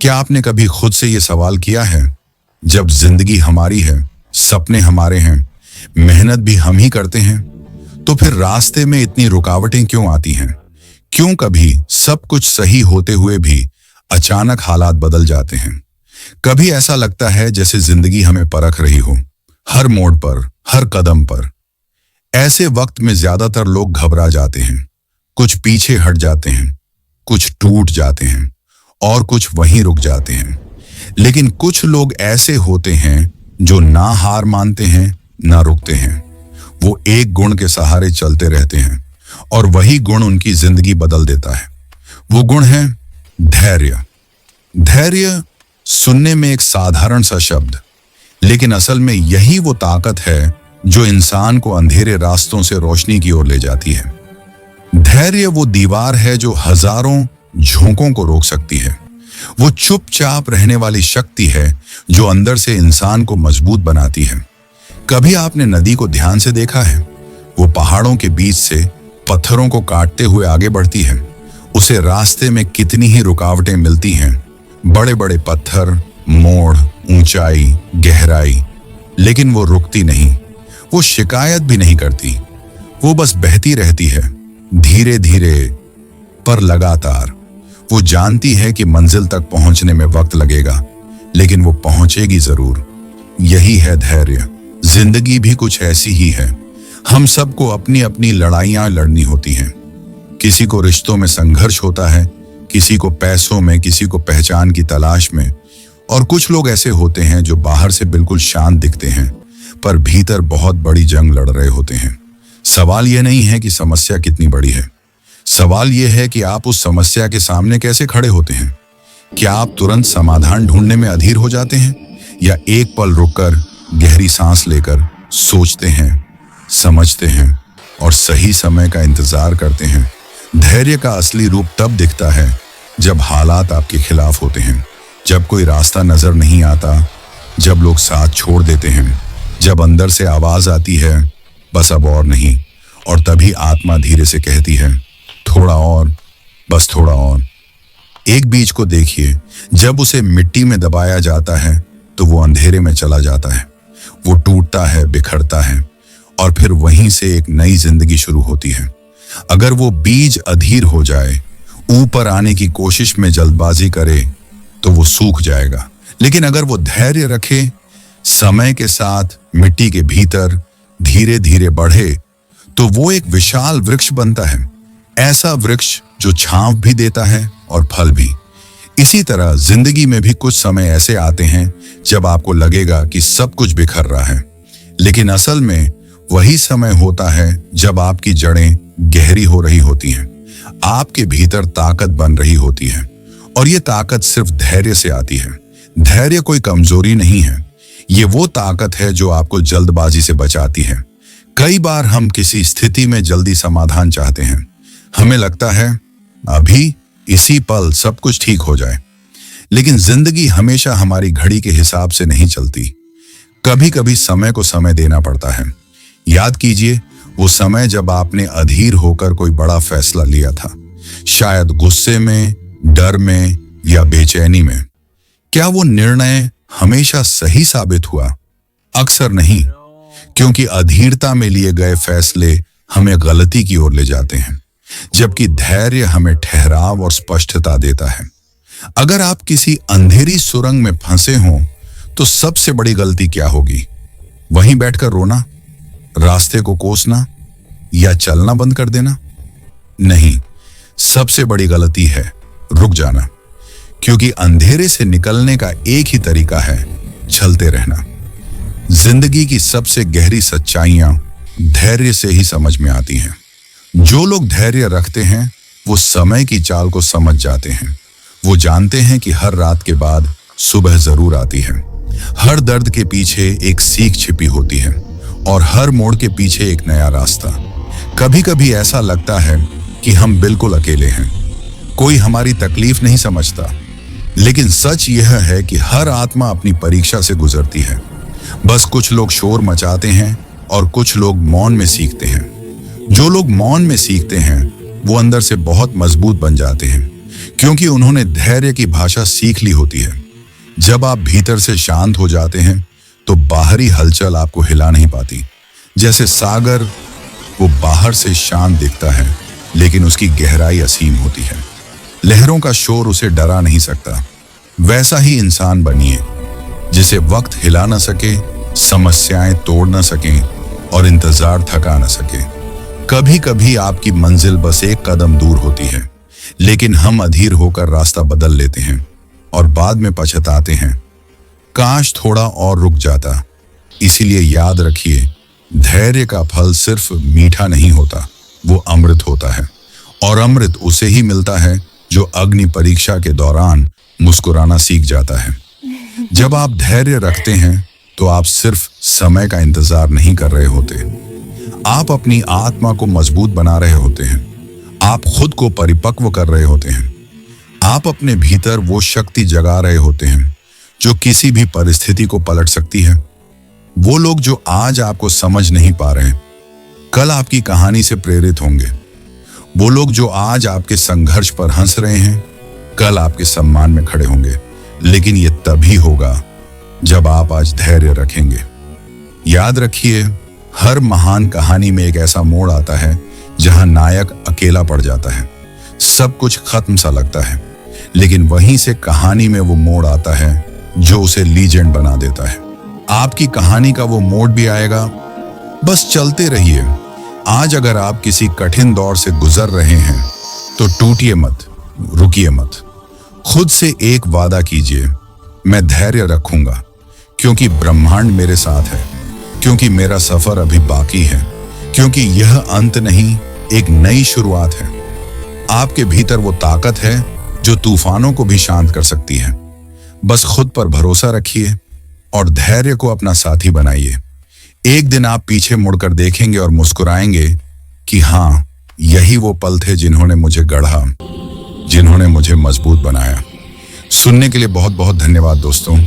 क्या आपने कभी खुद से ये सवाल किया है, जब जिंदगी हमारी है, सपने हमारे हैं, मेहनत भी हम ही करते हैं, तो फिर रास्ते में इतनी रुकावटें क्यों आती हैं? क्यों कभी सब कुछ सही होते हुए भी अचानक हालात बदल जाते हैं? कभी ऐसा लगता है जैसे जिंदगी हमें परख रही हो, हर मोड़ पर, हर कदम पर। ऐसे वक्त में ज्यादातर लोग घबरा जाते हैं, कुछ पीछे हट जाते हैं, कुछ टूट जाते हैं और कुछ वहीं रुक जाते हैं। लेकिन कुछ लोग ऐसे होते हैं जो ना हार मानते हैं, ना रुकते हैं। वो एक गुण के सहारे चलते रहते हैं और वही गुण उनकी जिंदगी बदल देता है। वो गुण है धैर्य। धैर्य सुनने में एक साधारण सा शब्द, लेकिन असल में यही वो ताकत है जो इंसान को अंधेरे रास्तों से रोशनी की ओर ले जाती है। धैर्य वो दीवार है जो हजारों झोंकों को रोक सकती है। वो चुपचाप रहने वाली शक्ति है जो अंदर से इंसान को मजबूत बनाती है। कभी आपने नदी को ध्यान से देखा है? वो पहाड़ों के बीच से पत्थरों को काटते हुए आगे बढ़ती है। उसे रास्ते में कितनी ही रुकावटें मिलती हैं, बड़े बड़े पत्थर, मोड़, ऊंचाई, गहराई, लेकिन वो रुकती नहीं। वो शिकायत भी नहीं करती। वो बस बहती रहती है, धीरे धीरे पर लगातार। वो जानती है कि मंजिल तक पहुंचने में वक्त लगेगा, लेकिन वो पहुंचेगी जरूर। यही है धैर्य। जिंदगी भी कुछ ऐसी ही है। हम सबको अपनी अपनी लड़ाइयां लड़नी होती हैं। किसी को रिश्तों में संघर्ष होता है, किसी को पैसों में, किसी को पहचान की तलाश में, और कुछ लोग ऐसे होते हैं जो बाहर से बिल्कुल शांत दिखते हैं पर भीतर बहुत बड़ी जंग लड़ रहे होते हैं। सवाल यह नहीं है कि समस्या कितनी बड़ी है, सवाल यह है कि आप उस समस्या के सामने कैसे खड़े होते हैं। क्या आप तुरंत समाधान ढूंढने में अधीर हो जाते हैं, या एक पल रुककर गहरी सांस लेकर सोचते हैं, समझते हैं और सही समय का इंतजार करते हैं? धैर्य का असली रूप तब दिखता है जब हालात आपके खिलाफ होते हैं, जब कोई रास्ता नजर नहीं आता, जब लोग साथ छोड़ देते हैं, जब अंदर से आवाज आती है, बस अब और नहीं। और तभी आत्मा धीरे से कहती है, थोड़ा और, बस थोड़ा और। एक बीज को देखिए, जब उसे मिट्टी में दबाया जाता है तो वो अंधेरे में चला जाता है। वो टूटता है, बिखरता है और फिर वहीं से एक नई जिंदगी शुरू होती है। अगर वो बीज अधीर हो जाए, ऊपर आने की कोशिश में जल्दबाजी करे, तो वो सूख जाएगा। लेकिन अगर वो धैर्य रखे, समय के साथ मिट्टी के भीतर धीरे धीरे बढ़े, तो वो एक विशाल वृक्ष बनता है। ऐसा वृक्ष जो छांव भी देता है और फल भी। इसी तरह जिंदगी में भी कुछ समय ऐसे आते हैं जब आपको लगेगा कि सब कुछ बिखर रहा है, लेकिन असल में वही समय होता है जब आपकी जड़ें गहरी हो रही होती हैं, आपके भीतर ताकत बन रही होती है। और ये ताकत सिर्फ धैर्य से आती है। धैर्य कोई कमजोरी नहीं है, ये वो ताकत है जो आपको जल्दबाजी से बचाती है। कई बार हम किसी स्थिति में जल्दी समाधान चाहते हैं। हमें लगता है अभी इसी पल सब कुछ ठीक हो जाए, लेकिन जिंदगी हमेशा हमारी घड़ी के हिसाब से नहीं चलती। कभी कभी समय को समय देना पड़ता है। याद कीजिए वो समय जब आपने अधीर होकर कोई बड़ा फैसला लिया था, शायद गुस्से में, डर में या बेचैनी में। क्या वो निर्णय हमेशा सही साबित हुआ? अक्सर नहीं, क्योंकि अधीरता में लिए गए फैसले हमें गलती की ओर ले जाते हैं, जबकि धैर्य हमें ठहराव और स्पष्टता देता है। अगर आप किसी अंधेरी सुरंग में फंसे हों, तो सबसे बड़ी गलती क्या होगी? वहीं बैठकर रोना, रास्ते को कोसना या चलना बंद कर देना? नहीं, सबसे बड़ी गलती है रुक जाना, क्योंकि अंधेरे से निकलने का एक ही तरीका है, चलते रहना। जिंदगी की सबसे गहरी सच्चाइयां धैर्य से ही समझ में आती हैं। जो लोग धैर्य रखते हैं वो समय की चाल को समझ जाते हैं। वो जानते हैं कि हर रात के बाद सुबह जरूर आती है। हर दर्द के पीछे एक सीख छिपी होती है और हर मोड़ के पीछे एक नया रास्ता। कभी कभी ऐसा लगता है कि हम बिल्कुल अकेले हैं, कोई हमारी तकलीफ नहीं समझता, लेकिन सच यह है कि हर आत्मा अपनी परीक्षा से गुजरती है। बस कुछ लोग शोर मचाते हैं और कुछ लोग मौन में सीखते हैं। जो लोग मौन में सीखते हैं वो अंदर से बहुत मजबूत बन जाते हैं, क्योंकि उन्होंने धैर्य की भाषा सीख ली होती है। जब आप भीतर से शांत हो जाते हैं तो बाहरी हलचल आपको हिला नहीं पाती। जैसे सागर, वो बाहर से शांत दिखता है लेकिन उसकी गहराई असीम होती है। लहरों का शोर उसे डरा नहीं सकता। वैसा ही इंसान बनिए जिसे वक्त हिला न सके, समस्याएं तोड़ न सकें और इंतजार थका न सके। कभी कभी आपकी मंजिल बस एक कदम दूर होती है, लेकिन हम अधीर होकर रास्ता बदल लेते हैं और बाद में पछताते हैं, काश थोड़ा और रुक जाता। इसीलिए याद रखिए, धैर्य का फल सिर्फ मीठा नहीं होता, वो अमृत होता है। और अमृत उसे ही मिलता है जो अग्नि परीक्षा के दौरान मुस्कुराना सीख जाता है। जब आप धैर्य रखते हैं तो आप सिर्फ समय का इंतजार नहीं कर रहे होते, आप अपनी आत्मा को मजबूत बना रहे होते हैं। आप खुद को परिपक्व कर रहे होते हैं। आप अपने भीतर वो शक्ति जगा रहे होते हैं जो किसी भी परिस्थिति को पलट सकती है। वो लोग जो आज आपको समझ नहीं पा रहे, कल आपकी कहानी से प्रेरित होंगे। वो लोग जो आज आपके संघर्ष पर हंस रहे हैं, कल आपके सम्मान में खड़े होंगे। लेकिन ये तभी होगा जब आप आज धैर्य रखेंगे। याद रखिए, हर महान कहानी में एक ऐसा मोड़ आता है जहां नायक अकेला पड़ जाता है, सब कुछ खत्म सा लगता है, लेकिन वहीं से कहानी में वो मोड़ आता है जो उसे लीजेंड बना देता है। आपकी कहानी का वो मोड़ भी आएगा, बस चलते रहिए। आज अगर आप किसी कठिन दौर से गुजर रहे हैं तो टूटिए मत, रुकिए मत। खुद से एक वादा कीजिए, मैं धैर्य रखूंगा क्योंकि ब्रह्मांड मेरे साथ है, क्योंकि मेरा सफर अभी बाकी है, क्योंकि यह अंत नहीं, एक नई शुरुआत है। आपके भीतर वो ताकत है जो तूफानों को भी शांत कर सकती है। बस खुद पर भरोसा रखिए और धैर्य को अपना साथी बनाइए। एक दिन आप पीछे मुड़कर देखेंगे और मुस्कुराएंगे कि हाँ, यही वो पल थे जिन्होंने मुझे गढ़ा, जिन्होंने मुझे मजबूत बनाया। सुनने के लिए बहुत बहुत धन्यवाद दोस्तों।